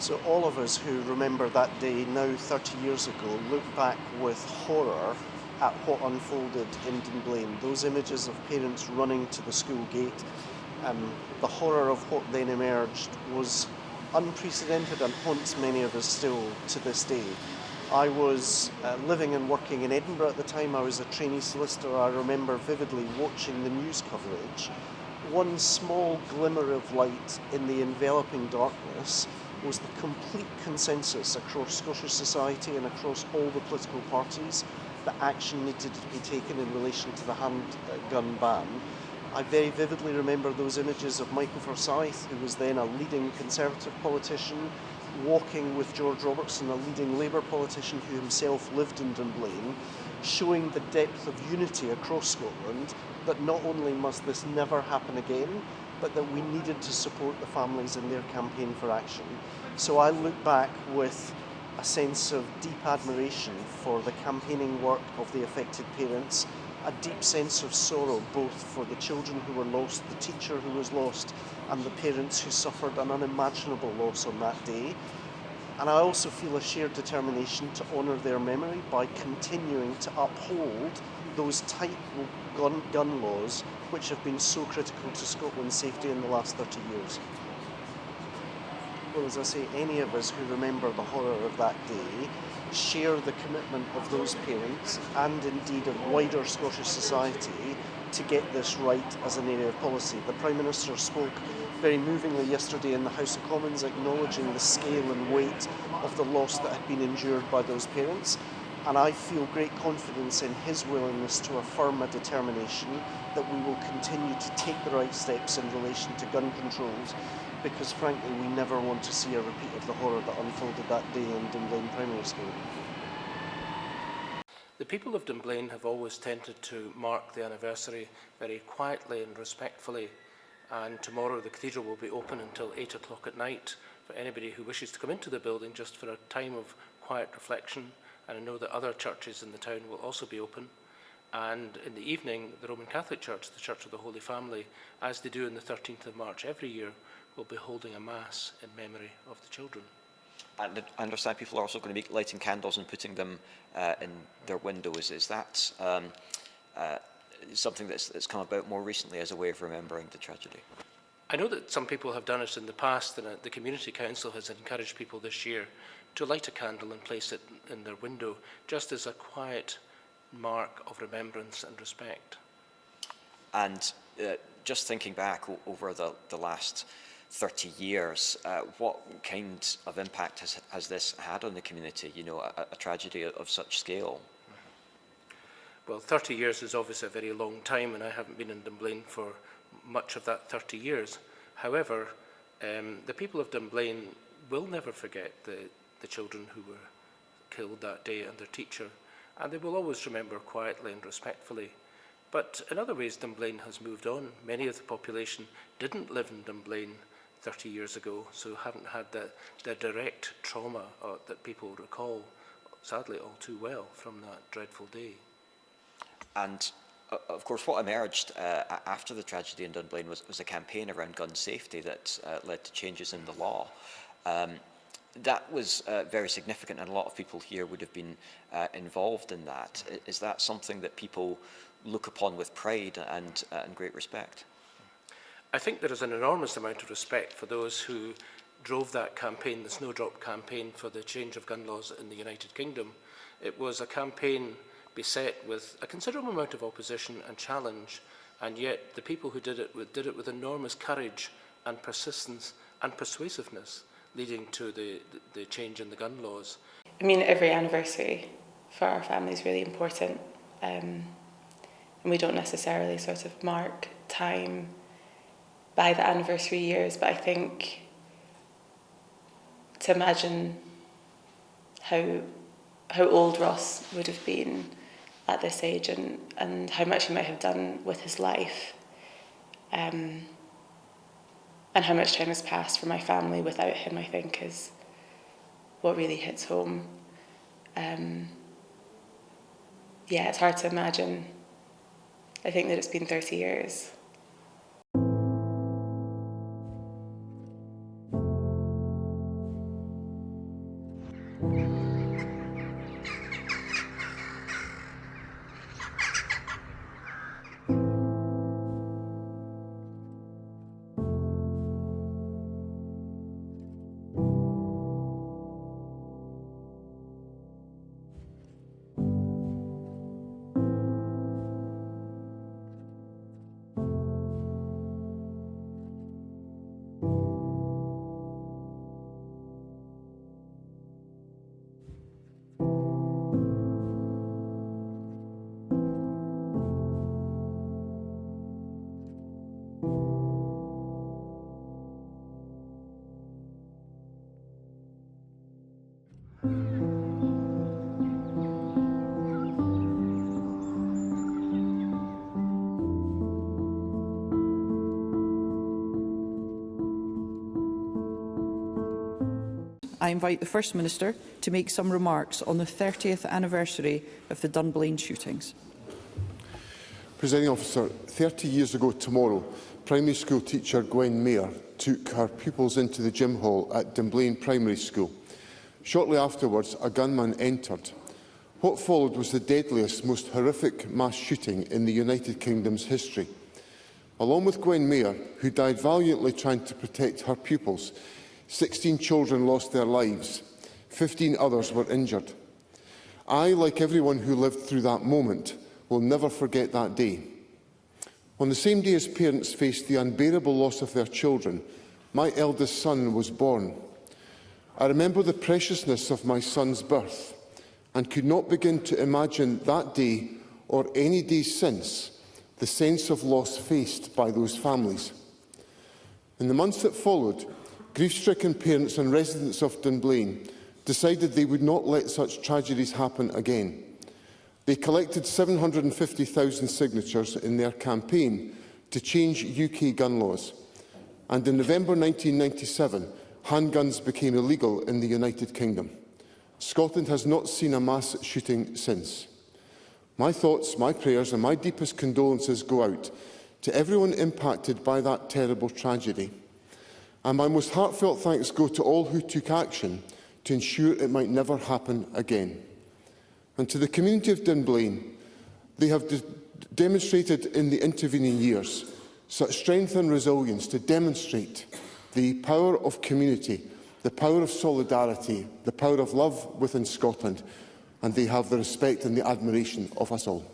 So all of us who remember that day now 30 years ago look back with horror at what unfolded in Dunblane. Those images of parents running to the school gate, the horror of what then emerged was unprecedented and haunts many of us still to this day. I was living and working in Edinburgh at the time. I was a trainee solicitor. I remember vividly watching the news coverage. One small glimmer of light in the enveloping darkness was the complete consensus across Scottish society and across all the political parties that action needed to be taken in relation to the handgun ban. I very vividly remember those images of Michael Forsyth, who was then a leading Conservative politician, walking with George Robertson, a leading Labour politician who himself lived in Dunblane, showing the depth of unity across Scotland, that not only must this never happen again, but that we needed to support the families in their campaign for action. So I look back with a sense of deep admiration for the campaigning work of the affected parents, a deep sense of sorrow both for the children who were lost, the teacher who was lost, and the parents who suffered an unimaginable loss on that day. And I also feel a shared determination to honour their memory by continuing to uphold those tight gun laws which have been so critical to Scotland's safety in the last 30 years. Well, as I say, any of us who remember the horror of that day share the commitment of those parents and indeed of wider Scottish society to get this right as an area of policy. The Prime Minister spoke very movingly yesterday in the House of Commons acknowledging the scale and weight of the loss that had been endured by those parents, and I feel great confidence in his willingness to affirm a determination that we will continue to take the right steps in relation to gun controls, because frankly we never want to see a repeat of the horror that unfolded that day in Dunblane Primary School. The people of Dunblane have always tended to mark the anniversary very quietly and respectfully, and tomorrow the cathedral will be open until 8 o'clock at night for anybody who wishes to come into the building just for a time of quiet reflection. And I know that other churches in the town will also be open. And in the evening, the Roman Catholic Church, the Church of the Holy Family, as they do on the 13th of March every year, will be holding a Mass in memory of the children. And I understand people are also going to be lighting candles and putting them in their windows. Is that something that's come about more recently as a way of remembering the tragedy? I know that some people have done it in the past, and the Community Council has encouraged people this year to light a candle and place it in their window, just as a quiet mark of remembrance and respect. And just thinking back over the last 30 years, what kind of impact has this had on the community, you know, a tragedy of such scale? Well, 30 years is obviously a very long time, and I haven't been in Dunblane for much of that 30 years. However, the people of Dunblane will never forget the children who were killed that day and their teacher, and they will always remember quietly and respectfully. But in other ways, Dunblane has moved on. Many of the population didn't live in Dunblane 30 years ago, so haven't had the direct trauma that people recall, sadly, all too well from that dreadful day. And of course, what emerged after the tragedy in Dunblane was a campaign around gun safety that led to changes in the law. That was very significant, and a lot of people here would have been involved in that. Is that something that people look upon with pride and great respect? I think there is an enormous amount of respect for those who drove that campaign, the Snowdrop campaign for the change of gun laws in the United Kingdom. It was a campaign beset with a considerable amount of opposition and challenge, and yet the people who did it with enormous courage and persistence and persuasiveness, leading to the change in the gun laws. I mean, every anniversary for our family is really important, and we don't necessarily sort of mark time by the anniversary years, but I think to imagine how old Ross would have been at this age and how much he might have done with his life, and how much time has passed for my family without him, I think, is what really hits home. Yeah, it's hard to imagine. I think that it's been 30 years. I invite the First Minister to make some remarks on the 30th anniversary of the Dunblane shootings. Presiding Officer, 30 years ago tomorrow, primary school teacher Gwen Mayer took her pupils into the gym hall at Dunblane Primary School. Shortly afterwards, a gunman entered. What followed was the deadliest, most horrific mass shooting in the United Kingdom's history. Along with Gwen Mayer, who died valiantly trying to protect her pupils, 16 children lost their lives. 15 others were injured. I, like everyone who lived through that moment, will never forget that day. On the same day as parents faced the unbearable loss of their children, my eldest son was born. I remember the preciousness of my son's birth and could not begin to imagine that day or any day since the sense of loss faced by those families. In the months that followed, grief-stricken parents and residents of Dunblane decided they would not let such tragedies happen again. They collected 750,000 signatures in their campaign to change UK gun laws. And in November 1997, handguns became illegal in the United Kingdom. Scotland has not seen a mass shooting since. My thoughts, my prayers and my deepest condolences go out to everyone impacted by that terrible tragedy. And my most heartfelt thanks go to all who took action to ensure it might never happen again. And to the community of Dunblane, they have demonstrated in the intervening years such strength and resilience to demonstrate the power of community, the power of solidarity, the power of love within Scotland, and they have the respect and the admiration of us all.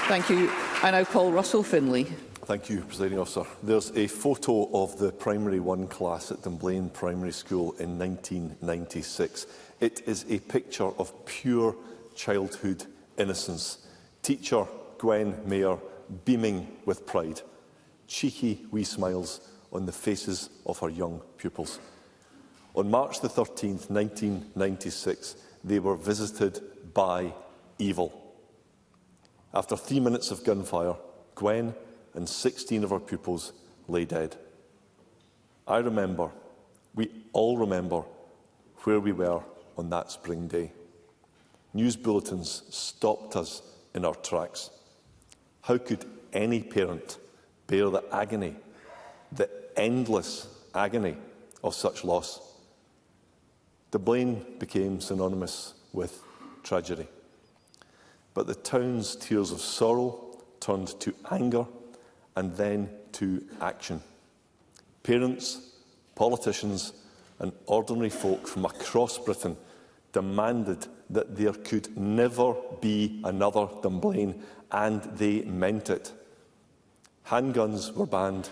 Thank you. I now call Russell Finlay. Thank you, Presiding Officer. There's a photo of the Primary 1 class at Dunblane Primary School in 1996. It is a picture of pure childhood innocence. Teacher Gwen Mayer beaming with pride. Cheeky wee smiles on the faces of her young pupils. On March the 13th, 1996, they were visited by evil. After 3 minutes of gunfire, Gwen and 16 of our pupils lay dead. I remember, we all remember, where we were on that spring day. News bulletins stopped us in our tracks. How could any parent bear the agony, the endless agony of such loss? Dunblane became synonymous with tragedy. But the town's tears of sorrow turned to anger and then to action. Parents, politicians and ordinary folk from across Britain demanded that there could never be another Dunblane, and they meant it. Handguns were banned,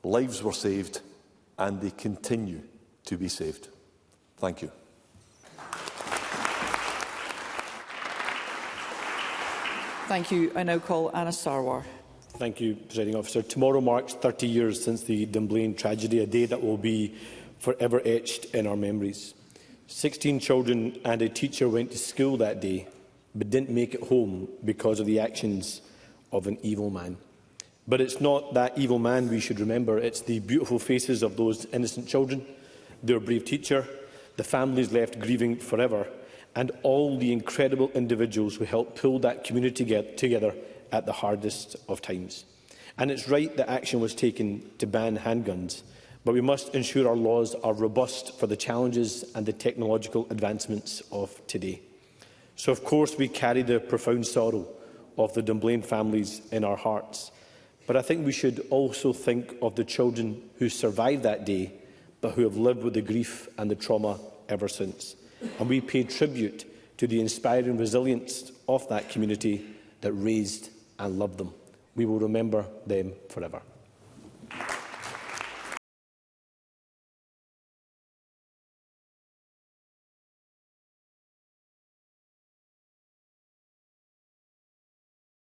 lives were saved, and they continue to be saved. Thank you. Thank you. I now call Anna Sarwar. Thank you, Presiding Officer. Tomorrow marks 30 years since the Dunblane tragedy, a day that will be forever etched in our memories. 16 children and a teacher went to school that day, but didn't make it home because of the actions of an evil man. But it's not that evil man we should remember, it's the beautiful faces of those innocent children, their brave teacher, the families left grieving forever, and all the incredible individuals who helped pull that community together at the hardest of times. And it's right that action was taken to ban handguns, but we must ensure our laws are robust for the challenges and the technological advancements of today. So, of course, we carry the profound sorrow of the Dunblane families in our hearts. But I think we should also think of the children who survived that day, but who have lived with the grief and the trauma ever since. And we pay tribute to the inspiring resilience of that community that raised and loved them. We will remember them forever.